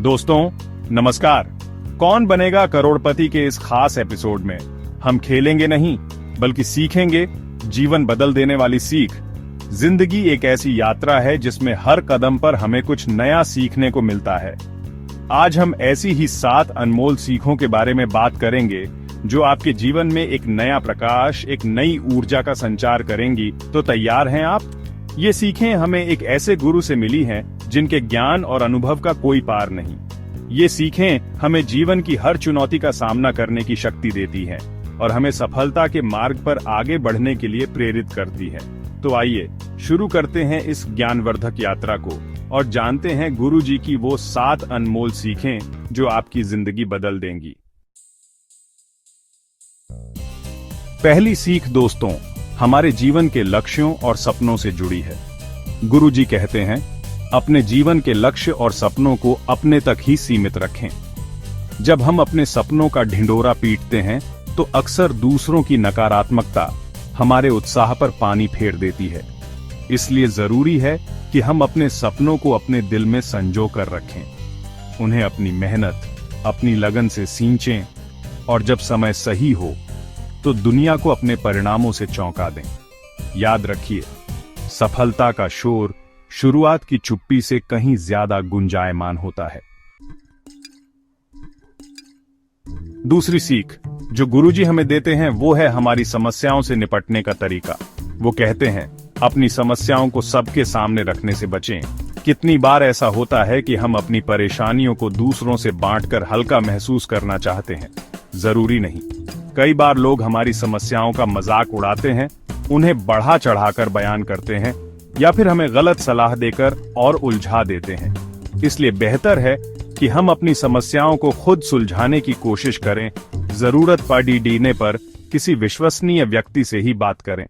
दोस्तों नमस्कार। कौन बनेगा करोड़पति के इस खास एपिसोड में हम खेलेंगे नहीं बल्कि सीखेंगे, जीवन बदल देने वाली सीख। जिंदगी एक ऐसी यात्रा है जिसमें हर कदम पर हमें कुछ नया सीखने को मिलता है। आज हम ऐसी ही 7 अनमोल सीखों के बारे में बात करेंगे जो आपके जीवन में एक नया प्रकाश, एक नई ऊर्जा का संचार करेंगी। तो तैयार हैं आप? ये सीखें हमें एक ऐसे गुरु से मिली हैं जिनके ज्ञान और अनुभव का कोई पार नहीं। ये सीखें हमें जीवन की हर चुनौती का सामना करने की शक्ति देती हैं और हमें सफलता के मार्ग पर आगे बढ़ने के लिए प्रेरित करती है। तो आइए शुरू करते हैं इस ज्ञानवर्धक यात्रा को और जानते हैं गुरु जी की वो 7 अनमोल सीखें जो आपकी जिंदगी बदल देंगी। पहली सीख दोस्तों, हमारे जीवन के लक्ष्यों और सपनों से जुड़ी है। गुरु जी कहते हैं, अपने जीवन के लक्ष्य और सपनों को अपने तक ही सीमित रखें। जब हम अपने सपनों का ढिंढोरा पीटते हैं तो अक्सर दूसरों की नकारात्मकता हमारे उत्साह पर पानी फेर देती है। इसलिए जरूरी है कि हम अपने सपनों को अपने दिल में संजो कर रखें, उन्हें अपनी मेहनत, अपनी लगन से सींचें और जब समय सही हो तो दुनिया को अपने परिणामों से चौंका दें। याद रखिए, सफलता का शोर शुरुआत की चुप्पी से कहीं ज्यादा गुंजायमान होता है। दूसरी सीख जो गुरुजी हमें देते हैं वो है हमारी समस्याओं से निपटने का तरीका। वो कहते हैं, अपनी समस्याओं को सबके सामने रखने से बचें। कितनी बार ऐसा होता है कि हम अपनी परेशानियों को दूसरों से बांटकर हल्का महसूस करना चाहते हैं। जरूरी नहीं। कई बार लोग हमारी समस्याओं का मजाक उड़ाते हैं, उन्हें बढ़ा चढ़ाकर बयान करते हैं या फिर हमें गलत सलाह देकर और उलझा देते हैं। इसलिए बेहतर है कि हम अपनी समस्याओं को खुद सुलझाने की कोशिश करें। जरूरत पड़ने पर किसी विश्वसनीय व्यक्ति से ही बात करें।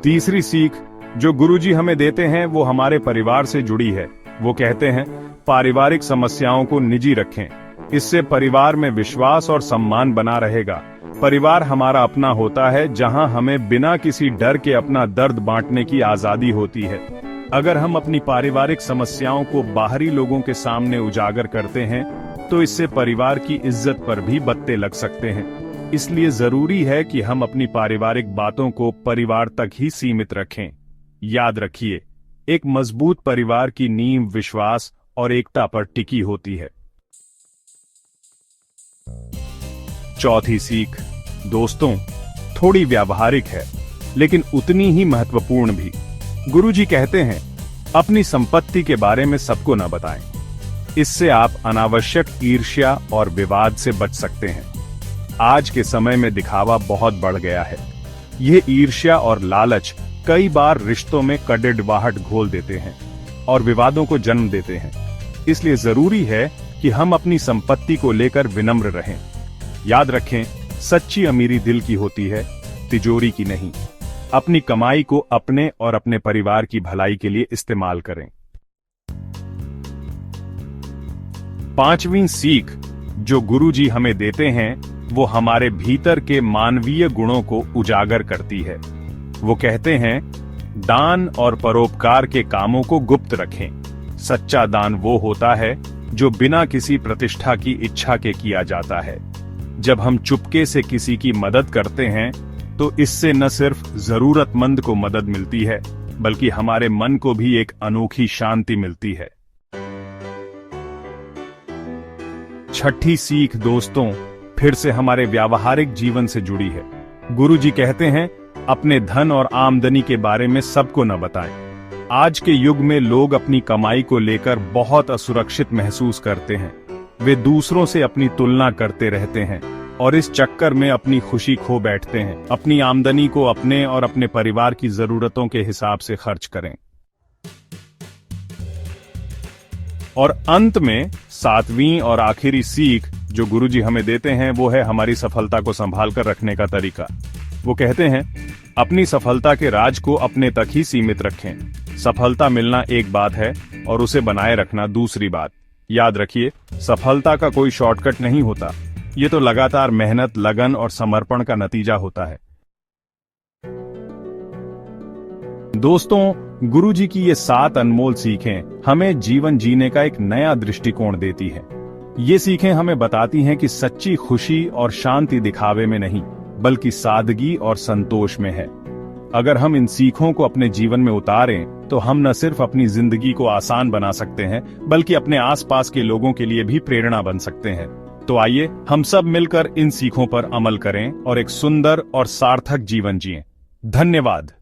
तीसरी सीख जो गुरुजी हमें देते हैं वो हमारे परिवार से जुड़ी है। वो कहते हैं, पारिवारिक समस्याओं को निजी रखें। इससे परिवार में विश्वास और सम्मान बना रहेगा। परिवार हमारा अपना होता है जहां हमें बिना किसी डर के अपना दर्द बांटने की आजादी होती है। अगर हम अपनी पारिवारिक समस्याओं को बाहरी लोगों के सामने उजागर करते हैं तो इससे परिवार की इज्जत पर भी बत्ते लग सकते हैं। इसलिए जरूरी है कि हम अपनी पारिवारिक बातों को परिवार तक ही सीमित रखें। याद रखिए, एक मजबूत परिवार की नींव विश्वास और एकता पर टिकी होती है। चौथी सीख दोस्तों, थोड़ी व्यावहारिक है लेकिन उतनी ही महत्वपूर्ण भी। गुरुजी कहते हैं, अपनी संपत्ति के बारे में सबको न बताएं। इससे आप अनावश्यक ईर्ष्या और विवाद से बच सकते हैं। आज के समय में दिखावा बहुत बढ़ गया है। यह ईर्ष्या और लालच कई बार रिश्तों में कड़वाहट घोल देते हैं और विवादों को जन्म देते हैं। इसलिए जरूरी है कि हम अपनी संपत्ति को लेकर विनम्र रहें। याद रखें, सच्ची अमीरी दिल की होती है, तिजोरी की नहीं। अपनी कमाई को अपने और अपने परिवार की भलाई के लिए इस्तेमाल करें। पांचवीं सीख जो गुरुजी हमें देते हैं वो हमारे भीतर के मानवीय गुणों को उजागर करती है। वो कहते हैं, दान और परोपकार के कामों को गुप्त रखें। सच्चा दान वो होता है जो बिना किसी प्रतिष्ठा की इच्छा के किया जाता है। जब हम चुपके से किसी की मदद करते हैं तो इससे न सिर्फ जरूरतमंद को मदद मिलती है बल्कि हमारे मन को भी एक अनोखी शांति मिलती है। छठी सीख दोस्तों, फिर से हमारे व्यावहारिक जीवन से जुड़ी है। गुरुजी कहते हैं, अपने धन और आमदनी के बारे में सबको न बताएं। आज के युग में लोग अपनी कमाई को लेकर बहुत असुरक्षित महसूस करते हैं। वे दूसरों से अपनी तुलना करते रहते हैं और इस चक्कर में अपनी खुशी खो बैठते हैं। अपनी आमदनी को अपने और अपने परिवार की जरूरतों के हिसाब से खर्च करें। और अंत में 7वीं और आखिरी सीख जो गुरुजी हमें देते हैं वो है हमारी सफलता को संभाल कर रखने का तरीका। वो कहते हैं, अपनी सफलता के राज को अपने तक ही सीमित रखें। सफलता मिलना एक बात है और उसे बनाए रखना दूसरी बात। याद रखिए, सफलता का कोई शॉर्टकट नहीं होता। ये तो लगातार मेहनत, लगन और समर्पण का नतीजा होता है। दोस्तों, गुरुजी की ये 7 अनमोल सीखें हमें जीवन जीने का एक नया दृष्टिकोण देती है। ये सीखें हमें बताती हैं कि सच्ची खुशी और शांति दिखावे में नहीं, बल्कि सादगी और संतोष में है। अगर हम इन सीखों को अपने जीवन में उतारें, तो हम न सिर्फ अपनी जिंदगी को आसान बना सकते हैं, बल्कि अपने आसपास के लोगों के लिए भी प्रेरणा बन सकते हैं। तो आइए हम सब मिलकर इन सीखों पर अमल करें और एक सुंदर और सार्थक जीवन जिएं। धन्यवाद।